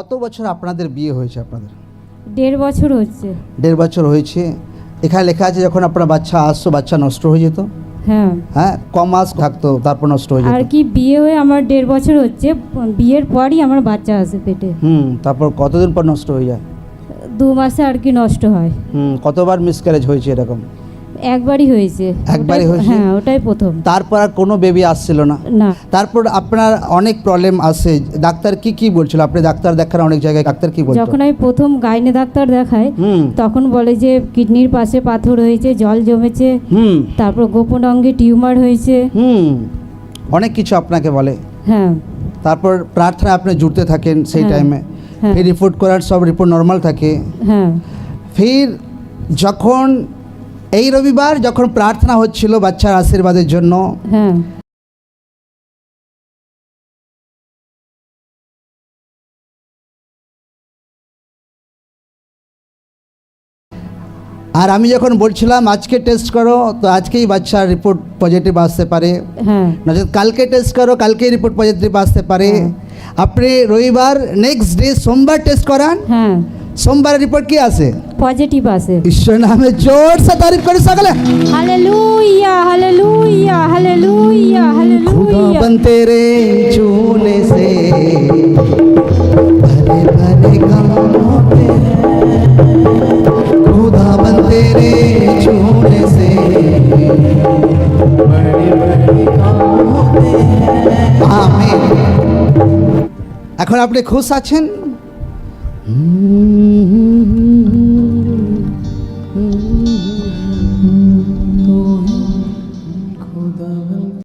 কত বছর আপনাদের বিয়ে হয়েছে? আপনাদের 1.5 বছর হচ্ছে। 1.5 বছর হয়েছে। এখানে লেখা আছে যখন আপনার বাচ্চা আসতো বাচ্চা নষ্ট হয়ে যেত। হ্যাঁ হ্যাঁ, কম মাস থাকতো তারপর নষ্ট হয়ে আর যেত। কি বিয়ে হয়ে আমার 1.5 বছর হচ্ছে, বিয়ের পরই আমার বাচ্চা আসে পেটে। তারপর কতদিন পর নষ্ট হয়ে যায়? 2 মাসে আর কি নষ্ট হয়। কতবার মিসক্যারেজ হয়েছে এরকম? একবারই হয়েছে। একবারই হয়েছে? হ্যাঁ, ওটাই প্রথম। তারপর আর কোনো বেবি আসছিল না? না। তারপর আপনার অনেক প্রবলেম আসে, ডাক্তার কি বলছিল? আপনি ডাক্তার দেখান অনেক জায়গায়, ডাক্তার কি বলতো? যখন আমি প্রথম গাইনে ডাক্তার দেখাই তখন বলে যে কিডনির পাশে পাথর হয়েছে, জল জমেছে, তারপর গোপন অঙ্গে টিউমার হয়েছে। অনেক কিছু আপনাকে বলে। হ্যাঁ। তারপর প্রার্থনা আপনি জুড়তে থাকেন সেই টাইমে। হ্যাঁ। ফির রিপোর্ট করার সব রিপোর্ট নর্মাল থাকে। হ্যাঁ। ফির যখন এই রবিবার যখন প্রার্থনা হচ্ছিল বাচ্চার আশীর্বাদের জন্য, হ্যাঁ, আর আমি যখন বলছিলাম আজকে টেস্ট করো, তো আজকেই বাচ্চার রিপোর্ট পজিটিভ আসতে পারে, হ্যাঁ, নচেত কালকে টেস্ট করো, কালকেই রিপোর্ট পজিটিভ আসতে পারে। আপনি রবিবার নেক্সট ডে সোমবার টেস্ট করান, হ্যাঁ, সোমবার রিপোর্ট কি আসে? পজিটিভ আসে। ঈশ্বর নামে জোর সে তারিফ করে সকলে। Hallelujah hallelujah hallelujah hallelujah. खुदाबंद तेरे छूने से भरे भरे काम होते हैं, खुदाबंद तेरे छूने से बड़े बड़े काम होते हैं। आमीन। এখন আপনি খুশ আছেন?